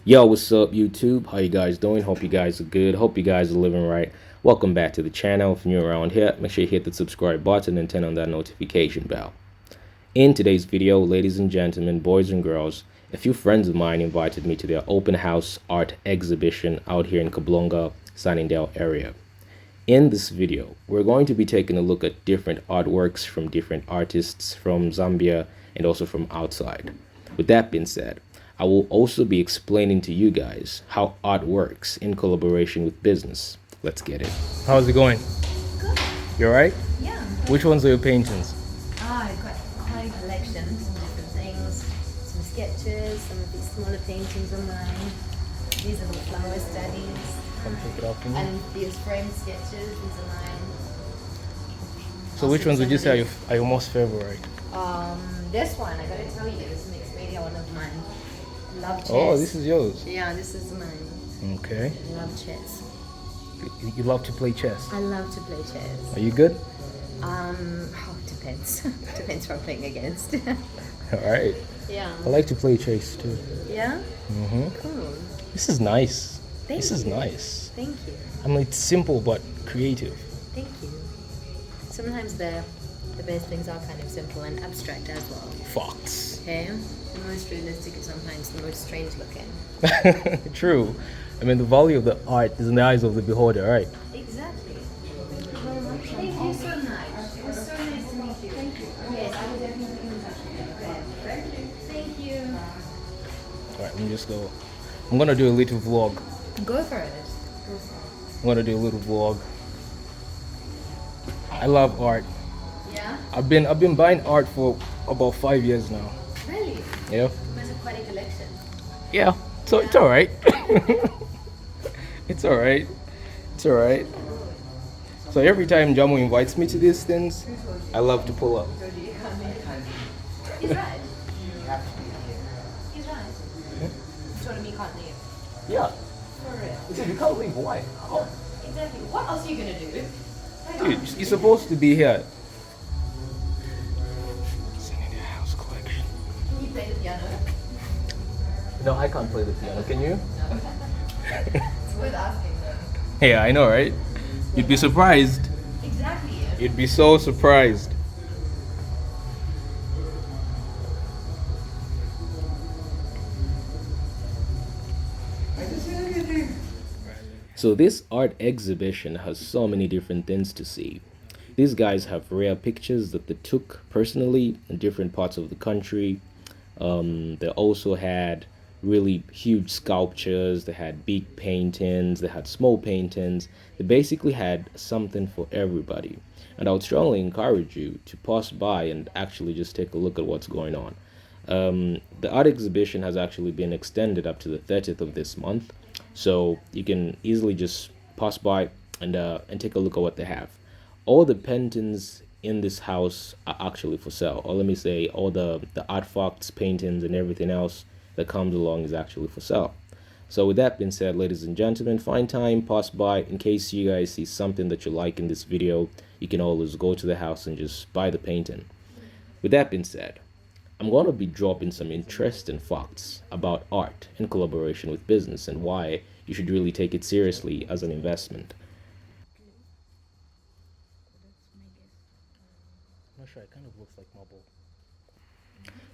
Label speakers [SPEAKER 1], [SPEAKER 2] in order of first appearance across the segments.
[SPEAKER 1] Yo, what's up, YouTube? How you guys doing? Hope you guys are good. Hope you guys are living right. Welcome back to the channel. If you're new around here, make sure you hit the subscribe button and turn on that notification bell. In today's video, ladies and gentlemen, boys and girls, a few friends of mine invited me to their open house art exhibition out here in Kabulonga, Sunningdale area. In this video, we're going to be taking a look at different artworks from different artists from Zambia and also from outside. With that being said, I will also be explaining to you guys how art works in collaboration with business. Let's get it. How's it going?
[SPEAKER 2] Good.
[SPEAKER 1] You alright?
[SPEAKER 2] Yeah.
[SPEAKER 1] Which ones are your paintings?
[SPEAKER 2] I've got quite a collection, some different things, some sketches, some of these smaller paintings of mine. These are the flower studies.
[SPEAKER 1] Come check it out for me.
[SPEAKER 2] And these frame sketches, these are mine.
[SPEAKER 1] So which ones would you say are your most favorite?
[SPEAKER 2] This one, I gotta tell you, this is mixed media, one of mine. Love chess.
[SPEAKER 1] Oh, this is yours.
[SPEAKER 2] Yeah, this is mine.
[SPEAKER 1] Okay.
[SPEAKER 2] Love chess.
[SPEAKER 1] You love to play chess.
[SPEAKER 2] I love to play chess.
[SPEAKER 1] Are you good?
[SPEAKER 2] It depends. Depends who I'm playing against.
[SPEAKER 1] Alright.
[SPEAKER 2] Yeah.
[SPEAKER 1] I like to play chess too.
[SPEAKER 2] Yeah?
[SPEAKER 1] Mm-hmm.
[SPEAKER 2] Cool.
[SPEAKER 1] This is nice.
[SPEAKER 2] Thank
[SPEAKER 1] This is
[SPEAKER 2] you.
[SPEAKER 1] nice.
[SPEAKER 2] Thank you.
[SPEAKER 1] I mean, it's simple but creative.
[SPEAKER 2] Thank you. Sometimes the best things are kind of simple and abstract as well.
[SPEAKER 1] Facts.
[SPEAKER 2] Okay? The most realistic is sometimes the most strange looking.
[SPEAKER 1] True. I mean, the value of the art is in the eyes of the beholder, right?
[SPEAKER 2] Exactly. Thank you so much. It was so nice to meet you. Thank you. Yes, I will definitely be in touch with you. Thank you.
[SPEAKER 1] Alright, let me just go. I'm gonna do a little vlog.
[SPEAKER 2] Go for it. Go for it.
[SPEAKER 1] I'm gonna do a little vlog. I love art.
[SPEAKER 2] Yeah?
[SPEAKER 1] I've been buying art for about 5 years now.
[SPEAKER 2] Really?
[SPEAKER 1] Yeah.
[SPEAKER 2] You must have quite a collection.
[SPEAKER 1] Yeah. So it's alright. It's alright. It's alright. So every time Jamu invites me to these things, I love to pull up.
[SPEAKER 2] He's right. He's right. You told him you can't leave.
[SPEAKER 1] Yeah.
[SPEAKER 2] For real.
[SPEAKER 1] He said, you can't leave. Why? Oh.
[SPEAKER 2] Exactly. What else are you gonna do?
[SPEAKER 1] Dude, you're supposed to be here. Singing your house collection.
[SPEAKER 2] Can you play the piano?
[SPEAKER 1] No, I can't play the piano. Can you?
[SPEAKER 2] It's worth asking though.
[SPEAKER 1] Yeah, I know, right? You'd be surprised.
[SPEAKER 2] Exactly.
[SPEAKER 1] You'd be so surprised. So this art exhibition has so many different things to see. These guys have rare pictures that they took personally in different parts of the country. They also had really huge sculptures, they had big paintings, they had small paintings. They basically had something for everybody. And I would strongly encourage you to pass by and actually just take a look at what's going on. The art exhibition has actually been extended up to the 30th of this month. So you can easily just pass by and take a look at what they have. All the paintings in this house are actually for sale. Or let me say, all the artifacts, paintings, and everything else that comes along is actually for sale. So with that being said, ladies and gentlemen, find time, pass by. In case you guys see something that you like in this video, you can always go to the house and just buy the painting. With that being said, I'm going to be dropping some interesting facts about art in collaboration with business and why you should really take it seriously as an investment. I'm not sure, it kind of looks like marble.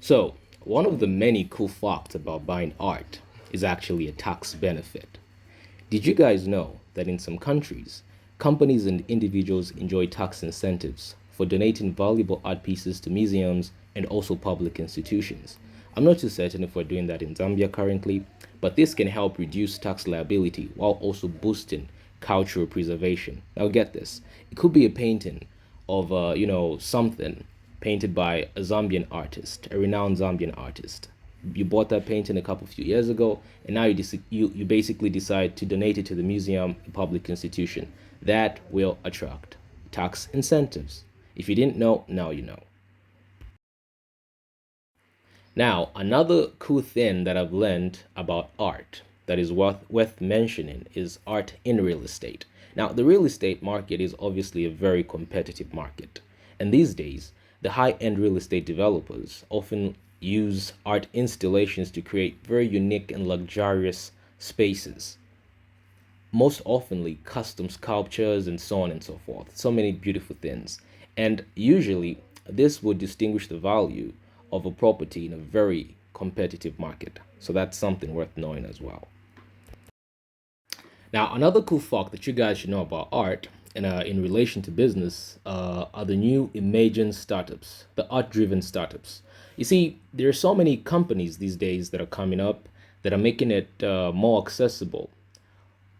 [SPEAKER 1] So, one of the many cool facts about buying art is actually a tax benefit. Did you guys know that in some countries, companies and individuals enjoy tax incentives for donating valuable art pieces to museums and also public institutions? I'm not too certain if we're doing that in Zambia currently, but this can help reduce tax liability while also boosting cultural preservation. Now get this, it could be a painting of something painted by a Zambian artist, a renowned Zambian artist. You bought that painting a few years ago, and now you basically decide to donate it to the museum, a public institution. That will attract tax incentives. If you didn't know, now you know. Now, another cool thing that I've learned about art that is worth mentioning is art in real estate. Now, the real estate market is obviously a very competitive market. And these days, the high-end real estate developers often use art installations to create very unique and luxurious spaces, most oftenly custom sculptures and so on and so forth. So many beautiful things. And usually, this would distinguish the value of a property in a very competitive market. So that's something worth knowing as well. Now, another cool fact that you guys should know about art and in relation to business are the new emerging startups, the art-driven startups. You see, there are so many companies these days that are coming up that are making it more accessible,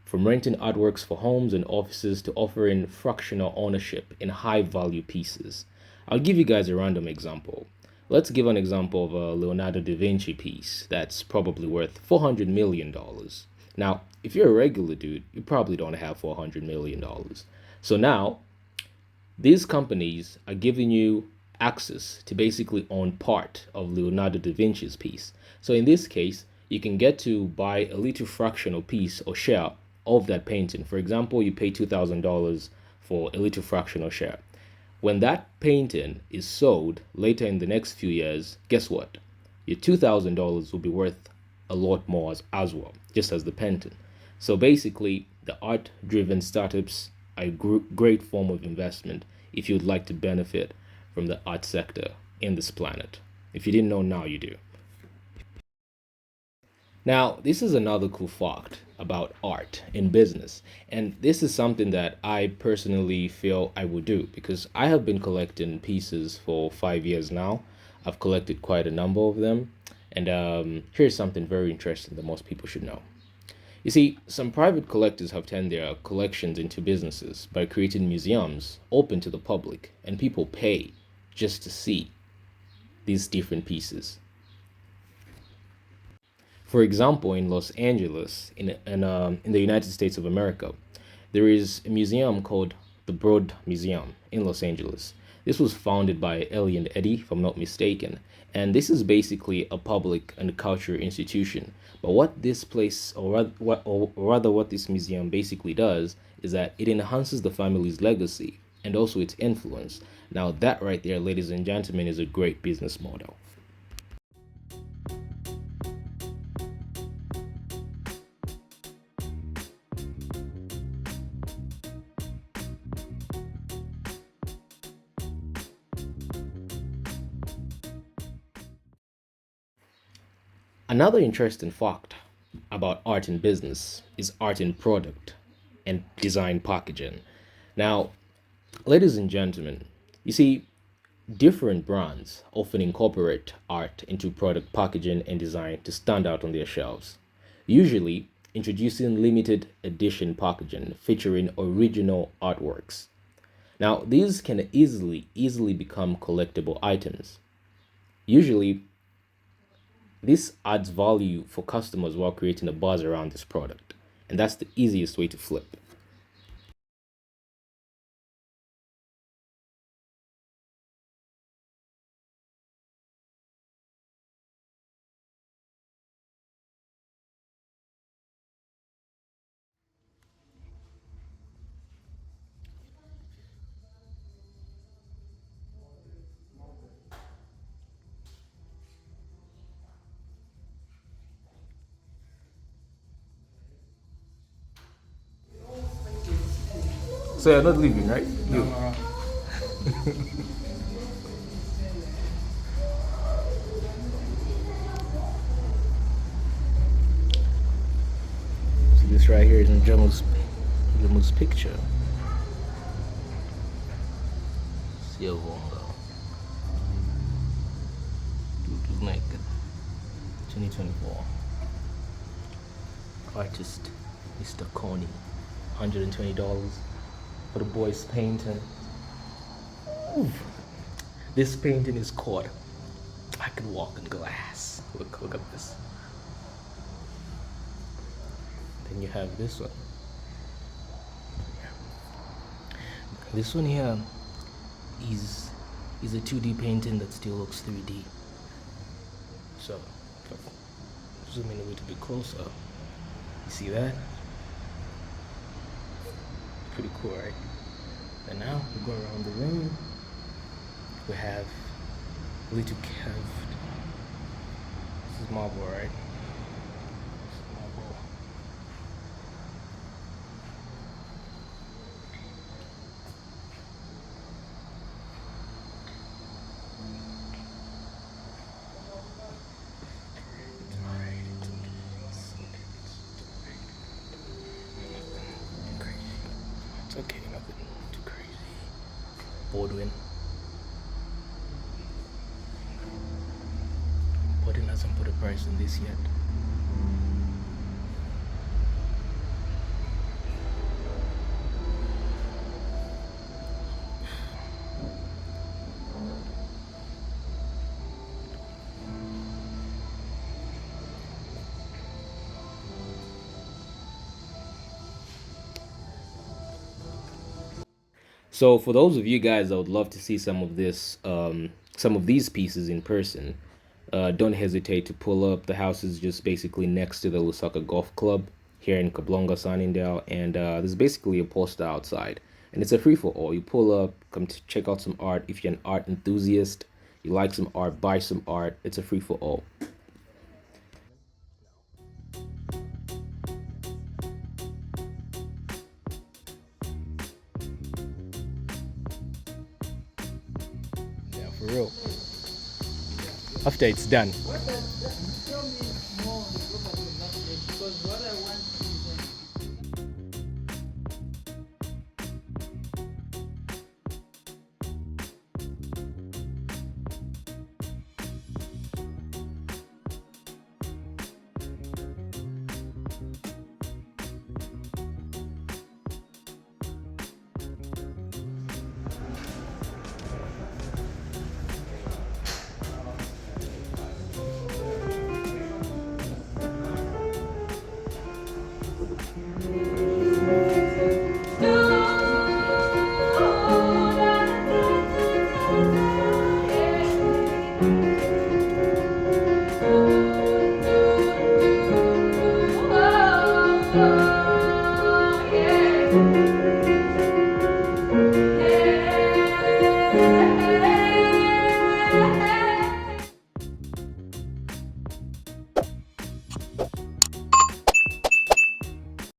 [SPEAKER 1] from renting artworks for homes and offices to offering fractional ownership in high-value pieces. I'll give you guys a random example. Let's give an example of a Leonardo da Vinci piece that's probably worth $400 million. Now, if you're a regular dude, you probably don't have $400 million. So now, these companies are giving you access to basically own part of Leonardo da Vinci's piece. So in this case, you can get to buy a little fractional piece or share of that painting. For example, you pay $2,000 for a little fractional share. When that painting is sold later in the next few years, guess what? Your $2,000 will be worth a lot more as well, just as the painting. So basically, the art-driven startups are a great form of investment if you'd like to benefit from the art sector in this planet. If you didn't know, now you do. Now, this is another cool fact about art in business, and this is something that I personally feel I would do because I have been collecting pieces for 5 years now. I've collected quite a number of them, and here's something very interesting that most people should know. You see, some private collectors have turned their collections into businesses by creating museums open to the public, and people pay just to see these different pieces. For example, in Los Angeles, in the United States of America, there is a museum called the Broad Museum in Los Angeles. This was founded by Ellie and Eddie, if I'm not mistaken, and this is basically a public and cultural institution. But what this place, or rather what this museum basically does, is that it enhances the family's legacy and also its influence. Now, that right there, ladies and gentlemen, is a great business model. Another interesting fact about art in business is art in product and design packaging. Now, ladies and gentlemen, you see, different brands often incorporate art into product packaging and design to stand out on their shelves, usually introducing limited edition packaging featuring original artworks. Now, these can easily become collectible items. Usually, this adds value for customers while creating a buzz around this product, and that's the easiest way to flip. So you're not leaving, right? You. So this right here is in Jomo's picture. Siyavonga. Dude naked. 2024. Artist Mr. Coney. $120 for the boy's painting. Ooh. This painting is called I Can Walk on Glass. Look at this. Then you have this one. This one here is a 2D painting that still looks 3D. So, zoom in a little bit closer. You see that? Pretty cool, right? And now we go around the room. We have a little curved This is marble, right? This is marble. It's okay, nothing too crazy. Baldwin. Baldwin hasn't put a price on this yet. So for those of you guys that would love to see some of these pieces in person, don't hesitate to pull up. The house is just basically next to the Lusaka Golf Club here in Kabulonga, Sunningdale, and there's basically a poster outside, and it's a free for all. You pull up, come to check out some art. If you're an art enthusiast, you like some art, buy some art. It's a free for all. Yeah, for real. After it's done.
[SPEAKER 2] Oh, yeah.